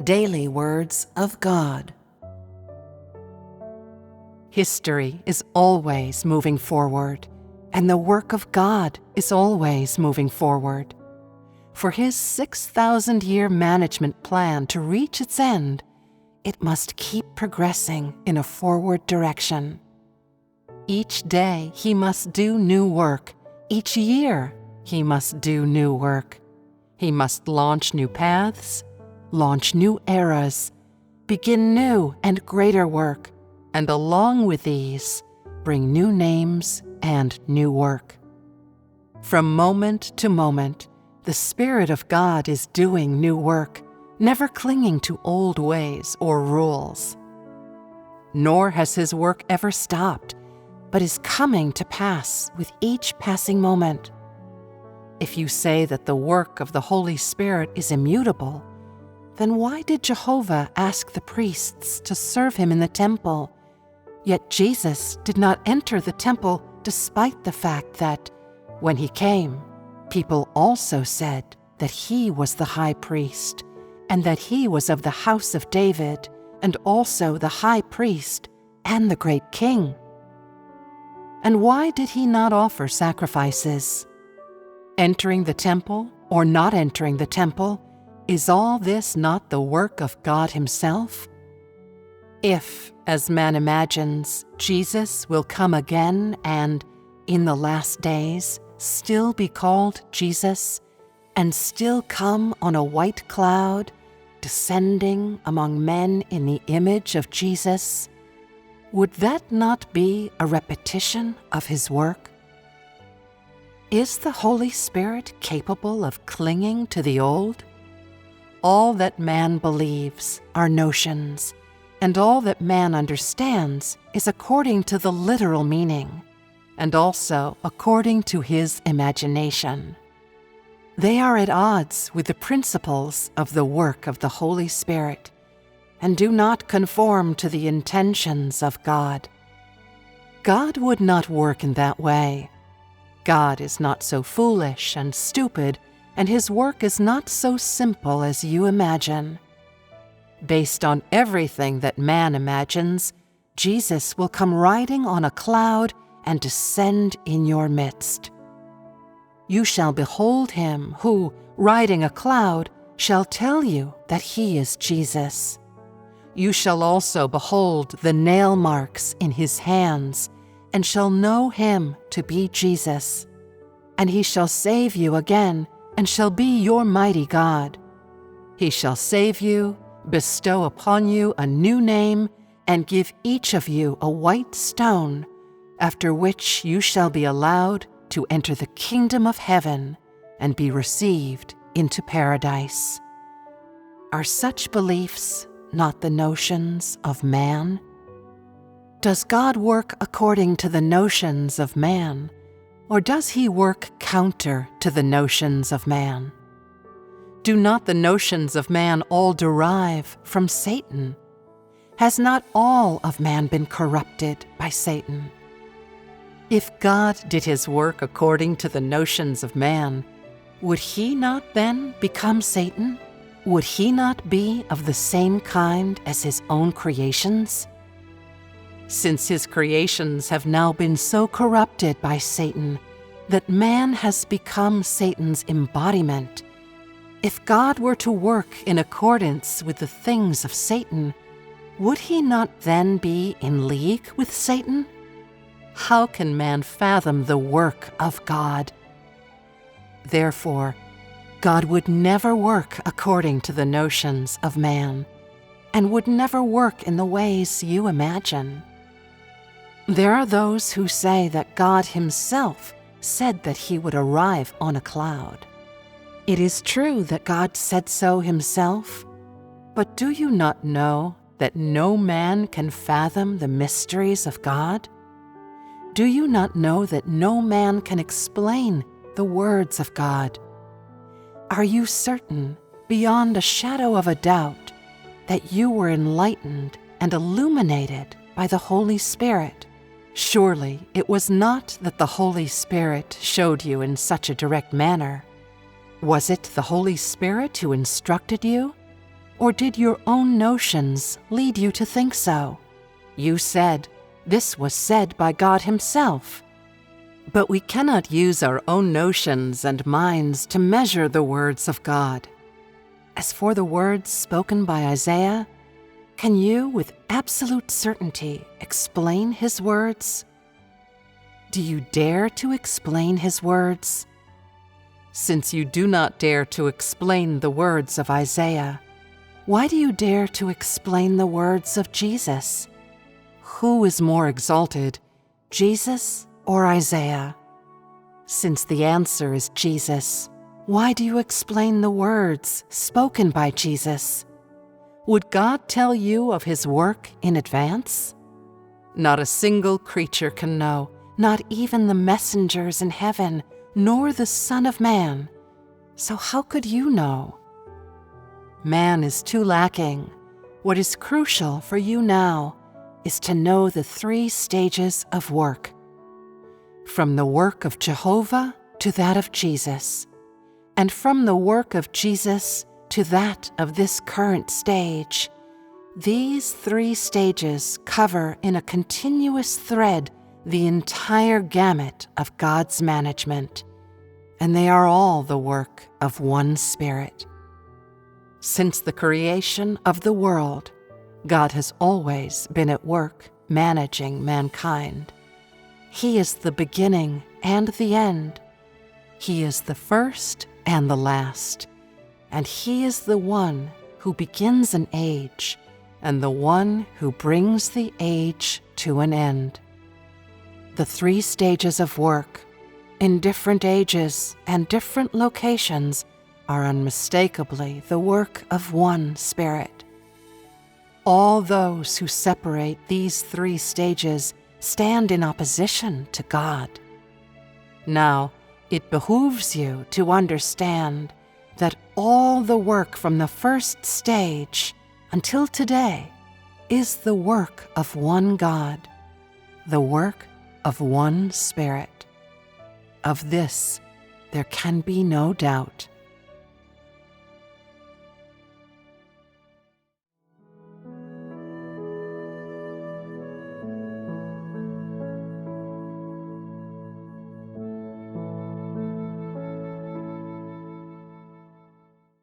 Daily Words of God. History is always moving forward, and the work of God is always moving forward. For His 6,000-year management plan to reach its end, it must keep progressing in a forward direction. Each day He must do new work. Each year He must do new work. He must launch new paths, launch new eras, begin new and greater work, and along with these, bring new names and new work. From moment to moment, the Spirit of God is doing new work, never clinging to old ways or rules. Nor has His work ever stopped, but is coming to pass with each passing moment. If you say that the work of the Holy Spirit is immutable, then why did Jehovah ask the priests to serve Him in the temple? Yet Jesus did not enter the temple despite the fact that, when He came, people also said that He was the high priest, and that He was of the house of David, and also the high priest and the great king. And why did He not offer sacrifices? Entering the temple or not entering the temple, is all this not the work of God Himself? If, as man imagines, Jesus will come again and, in the last days, still be called Jesus, and still come on a white cloud, descending among men in the image of Jesus, would that not be a repetition of His work? Is the Holy Spirit capable of clinging to the old? All that man believes are notions, and all that man understands is according to the literal meaning, and also according to his imagination. They are at odds with the principles of the work of the Holy Spirit, and do not conform to the intentions of God. God would not work in that way. God is not so foolish and stupid, and His work is not so simple as you imagine. Based on everything that man imagines, Jesus will come riding on a cloud and descend in your midst. You shall behold Him who, riding a cloud, shall tell you that He is Jesus. You shall also behold the nail marks in His hands, and shall know Him to be Jesus. And He shall save you again, and shall be your mighty God. He shall save you, bestow upon you a new name, and give each of you a white stone, after which you shall be allowed to enter the kingdom of heaven and be received into paradise. Are such beliefs not the notions of man? Does God work according to the notions of man, or does He work counter to the notions of man? Do not the notions of man all derive from Satan? Has not all of man been corrupted by Satan? If God did His work according to the notions of man, would He not then become Satan? Would He not be of the same kind as His own creations? Since His creations have now been so corrupted by Satan that man has become Satan's embodiment, if God were to work in accordance with the things of Satan, would He not then be in league with Satan? How can man fathom the work of God? Therefore, God would never work according to the notions of man, and would never work in the ways you imagine. There are those who say that God Himself said that He would arrive on a cloud. It is true that God said so Himself, but do you not know that no man can fathom the mysteries of God? Do you not know that no man can explain the words of God? Are you certain, beyond a shadow of a doubt, that you were enlightened and illuminated by the Holy Spirit? Surely it was not that the Holy Spirit showed you in such a direct manner. Was it the Holy Spirit who instructed you? or did your own notions lead you to think so? You said, "This was said by God Himself." But we cannot use our own notions and minds to measure the words of God. As for the words spoken by Isaiah, can you with absolute certainty explain his words? Do you dare to explain his words? Since you do not dare to explain the words of Isaiah, why do you dare to explain the words of Jesus? Who is more exalted, Jesus or Isaiah? Since the answer is Jesus, why do you explain the words spoken by Jesus? Would God tell you of His work in advance? Not a single creature can know, not even the messengers in heaven, nor the Son of Man. So how could you know? Man is too lacking. What is crucial for you now is to know the 3 stages of work. From the work of Jehovah to that of Jesus, and from the work of Jesus to that of this current stage. These 3 stages cover in a continuous thread the entire gamut of God's management, and they are all the work of one Spirit. Since the creation of the world, God has always been at work managing mankind. He is the beginning and the end. He is the first and the last, and He is the one who begins an age and the one who brings the age to an end. The 3 stages of work, in different ages and different locations, are unmistakably the work of one Spirit. All those who separate these 3 stages stand in opposition to God. Now, it behooves you to understand that all the work from the first stage until today is the work of one God, the work of one Spirit. Of this, there can be no doubt.